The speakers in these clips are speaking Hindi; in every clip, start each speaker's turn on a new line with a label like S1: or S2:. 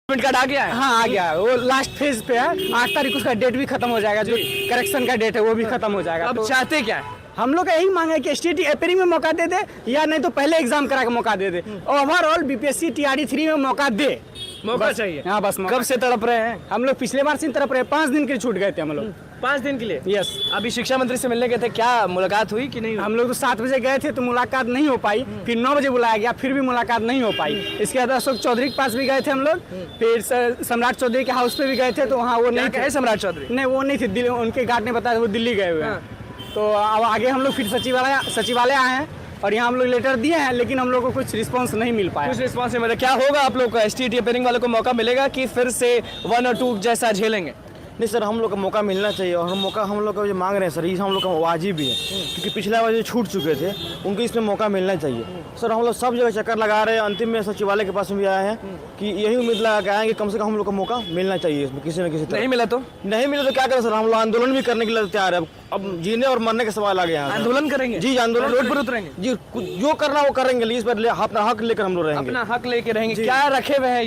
S1: एडमिट कार्ड आ गया है?
S2: हाँ आ गया, वो लास्ट फेज पे है। 8 तारीख उसका डेट भी खत्म हो जाएगा, जो करेक्शन का डेट है वो भी खत्म हो जाएगा।
S1: अब
S2: तो
S1: चाहते क्या है?
S2: हम लोग का यही मांग है कि STT अप्रैल में मौका दे दे, या नहीं तो पहले एग्जाम करा के मौका दे दे। ओवरऑल BPSC TRE 3 में मौका दे,
S1: मौका चाहिए।
S2: हाँ बस
S1: कब से तड़प रहे हैं?
S2: हम लोग पिछले बार से तरफ रहे, 5 दिन के छूट गए थे हम लोग।
S1: 5 दिन के लिए?
S2: यस।
S1: अभी शिक्षा मंत्री से मिलने गए थे, क्या मुलाकात हुई कि नहीं हुई?
S2: हम लोग तो 7 बजे गए थे तो मुलाकात नहीं हो पाई, फिर 9 बजे बुलाया गया, फिर भी मुलाकात नहीं हो पाई। इसके बाद अशोक चौधरी के पास भी गए थे हम लोग, फिर सम्राट चौधरी के हाउस पे भी गए थे, तो वहाँ वो नहीं थे।
S1: सम्राट चौधरी?
S2: नहीं वो नहीं थे, दिल्ली, उनके गार्ड ने बताया वो दिल्ली गए हुए हैं। तो अब आगे हम लोग फिर सचिवालय आए हैं और यहाँ हम लोग लेटर दिए हैं, लेकिन हम लोग को कुछ रिस्पांस नहीं मिल पाया।
S1: कुछ रिस्पॉन्स नहीं मिला। क्या होगा आप लोग को? STT अपेयरिंग वालों को मौका मिलेगा कि फिर से 1 और 2 जैसा झेलेंगे?
S3: नहीं सर, हम लोग का मौका मिलना चाहिए, और हम लोग का जो मांग रहे हैं सर, ये हम लोग का वाजिब भी है, क्योंकि पिछला बार जो छूट चुके थे उनको इसमें मौका मिलना चाहिए। सर हम लोग सब जगह चक्कर लगा रहे हैं, अंतिम में सचिवालय के पास भी आए हैं कि यही उम्मीद लगा के आए कि कम से कम हम लोग को मौका मिलना चाहिए इसमें, किसी न किसी तरह।
S1: नहीं मिला तो
S3: क्या करें सर, हम लोग आंदोलन भी करने के लिए तैयार है। अब जीने और मरने का सवाल आ गया है।
S1: आंदोलन करेंगे?
S3: जी आंदोलन,
S1: रोड पर उतरेंगे
S3: जी, जो करना वो करेंगे, इस पर अपना हक लेकर हम लोग रहेंगे।
S1: अपना हक लेके रहेंगे। क्या रखे हुए हैं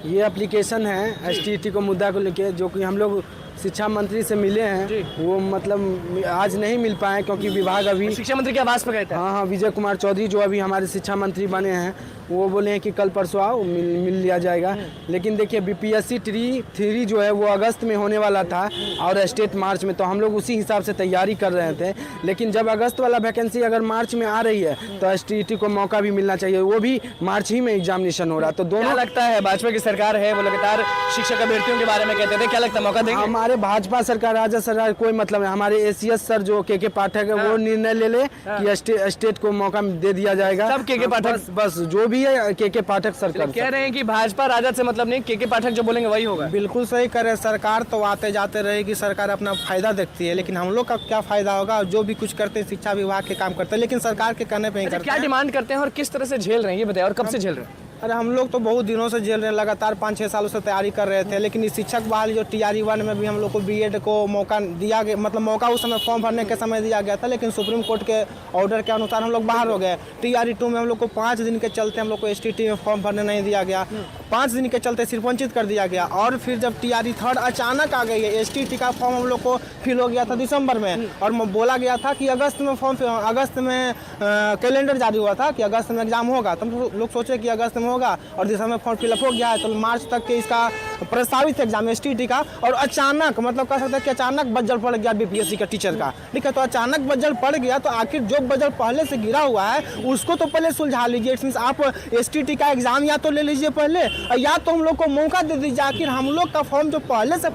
S4: ये एप्लीकेशन है STT को मुद्दा को लेके, जो कि हम लोग शिक्षा मंत्री से मिले हैं। वो मतलब आज नहीं मिल पाए क्योंकि विभाग अभी
S1: शिक्षा मंत्री के आवास पर गए थे।
S4: हाँ विजय कुमार चौधरी जो अभी हमारे शिक्षा मंत्री बने हैं, वो बोले हैं कि कल परसों आओ, मिल लिया जाएगा। लेकिन देखिए BPSC TRE 3 जो है वो अगस्त में होने वाला था और स्टेट मार्च में, तो हम लोग उसी हिसाब से तैयारी कर रहे थे। लेकिन जब अगस्त वाला वैकेंसी अगर मार्च में आ रही है तो STT को मौका भी मिलना चाहिए, वो भी मार्च ही में एग्जामिनेशन हो रहा। तो दोनों
S1: लगता है भाजपा की सरकार है, वो लगातार शिक्षक अभ्यर्थियों के बारे में कहते थे, क्या लगता है मौका देंगे?
S4: हमारे भाजपा सरकार, राज्य सरकार कोई मतलब नहीं। हमारे ACS सर जो KK पाठक है वो निर्णय ले कि स्टेट को मौका दे दिया जाएगा।
S1: सब KK पाठक?
S4: बस जो भी है KK पाठक सरकार
S1: कह रहे हैं कि भाजपा राजद से मतलब नहीं, KK पाठक जो बोलेंगे वही होगा।
S5: बिल्कुल सही करे। सरकार तो आते जाते रहेगी, सरकार अपना फायदा देखती है, लेकिन हम लोग का क्या फायदा होगा? जो भी कुछ करते हैं शिक्षा विभाग के काम करते हैं, लेकिन सरकार के कहने पे ही करते हैं।
S1: क्या डिमांड करते हैं और किस तरह से झेल रहे हैं ये बताइए, और कब से झेल रहे हैं?
S5: अरे हम लोग तो बहुत दिनों से झेल रहे हैं, लगातार 5-6 सालों से तैयारी कर रहे थे। लेकिन इस शिक्षक बहाली जो TRE 1 में भी हम लोग को BEd को मौका दिया गया, मतलब मौका उस समय फॉर्म भरने के समय दिया गया था, लेकिन सुप्रीम कोर्ट के ऑर्डर के अनुसार हम लोग बाहर हो गए। TRE 2 में हम लोग को 5 दिन के चलते हम लोग को STT में फॉर्म भरने नहीं दिया गया, 5 दिन के चलते सिर्फ वंचित कर दिया गया। और फिर जब TRE 3 अचानक आ गई है, STT का फॉर्म हम लोग को फिल हो गया था दिसंबर में, और बोला गया था कि अगस्त में कैलेंडर जारी हुआ था कि अगस्त में एग्जाम होगा। तो हम लोग सोचे कि अगस्त में होगा, और दिसंबर में फॉर्म फिलअप हो गया है, तो मार्च तक के इसका प्रस्तावित एग्जाम STT का, और अचानक मतलब कह सकते हैं कि अचानक बजट पड़ गया BPSC का टीचर का। ठीक है, तो अचानक बजट पड़ गया, तो आखिर जो बजट पहले से गिरा हुआ है उसको तो पहले सुलझा लीजिए। इट मींस आप STT का एग्जाम या तो ले लीजिए पहले, या तो हम लोग को मौका दे दीजिए। आखिर हम लोग का फॉर्म जो पहले से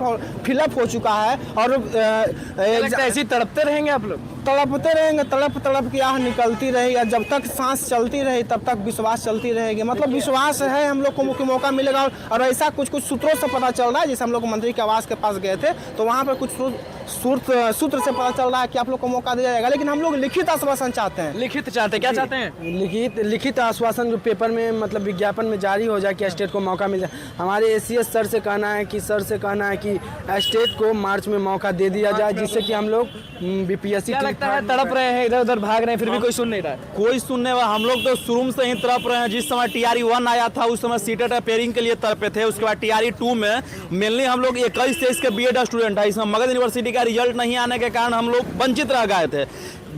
S5: फिलअप हो चुका है, और
S1: ऐसे तड़पते रहेंगे आप लोग?
S5: तड़पते रहेंगे, तड़प की आह निकलती रहेगी, और जब तक सांस चलती रही तब तक विश्वास चलती रहेगी। मतलब विश्वास है हम लोग को मुख्य मौका मिलेगा। और ऐसा कुछ सूत्रों से पता चल रहा है, जैसे हम लोग मंत्री के आवास के पास गए थे, तो वहाँ पर कुछ सूत्र से पता चल रहा है कि आप लोग को मौका दिया जाएगा। लेकिन हम लोग लिखित आश्वासन चाहते हैं।
S1: लिखित चाहते हैं? क्या चाहते हैं?
S4: लिखित आश्वासन जो पेपर में मतलब विज्ञापन में जारी हो जाए कि स्टेट को मौका मिल जाए। हमारे ACS सर से कहना है कि स्टेट को मार्च में मौका दे दिया जाए, जिससे कि हम लोग BPSC
S1: तड़प रहे हैं, इधर उधर भाग रहे हैं, फिर भी कोई सुन नहीं रहा है।
S3: कोई सुनने वाला, हम लोग तो शुरू से ही तड़प रहे हैं। जिस समय TRE 1 आया था उस समय सीटेट अपेयरिंग के लिए तड़पे थे। उसके बाद TRE 2 में मेनली हम लोग 21-23 के BEd स्टूडेंट है। इसमें मगध यूनिवर्सिटी का रिजल्ट नहीं आने के कारण हम लोग वंचित रह गए थे।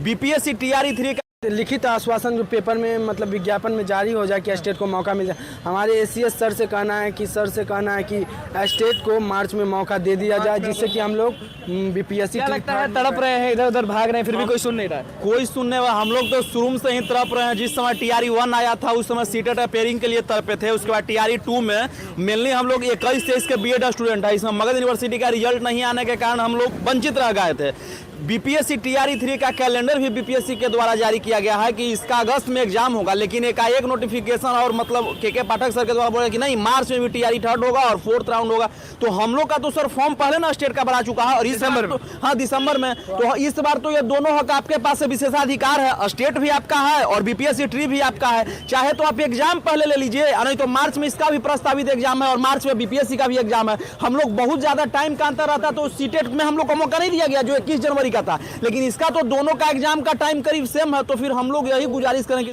S3: BPSC TRE 3
S4: लिखित आश्वासन जो पेपर में मतलब विज्ञापन में जारी हो जाए कि स्टेट को मौका मिल जाए। हमारे ACS सर से कहना है कि स्टेट को मार्च में मौका दे दिया जाए, जिससे कि हम लोग BPSC
S1: तड़प रहे हैं, इधर उधर भाग रहे हैं, फिर भी कोई सुन नहीं रहा है।
S3: कोई सुनने वाला, हम लोग तो शुरू से ही तड़प रहे हैं। जिस समय TRE 1 आया था उस समय सीटेट अपेयरिंग के लिए तड़पे थे। उसके बाद TRE 2 में मेनली हम लोग 21-23 के BEd स्टूडेंट है। इसमें मगध यूनिवर्सिटी का रिजल्ट नहीं आने के कारण हम लोग वंचित रह गए थे। BPSC TRE 3 का कैलेंडर भी BPSC के द्वारा जारी किया गया है कि इसका अगस्त में एग्जाम होगा, लेकिन एकाएक नोटिफिकेशन और मतलब KK पाठक सर के द्वारा बोला कि नहीं मार्च में भी TRE 3 होगा और 4th राउंड होगा। तो हम लोग का तो सर फॉर्म पहले ना स्टेट का बढ़ा चुका है, और दिसंबर में, हाँ दिसंबर में, तो इस बार तो ये दोनों हक आपके पास से विशेषाधिकार है। स्टेट भी आपका है और BPSC TRE भी आपका है। चाहे तो आप एग्जाम पहले ले लीजिए, नहीं तो मार्च में इसका भी प्रस्तावित एग्जाम है और मार्च में BPSC का भी एग्जाम है। हम लोग बहुत ज्यादा टाइम का अंतर रहता, तो सीटेट में हम लोग को मौका नहीं दिया गया जो 21 जनवरी का था, लेकिन इसका तो दोनों का एग्जाम का टाइम करीब सेम है। तो फिर हम लोग यही गुजारिश करेंगे।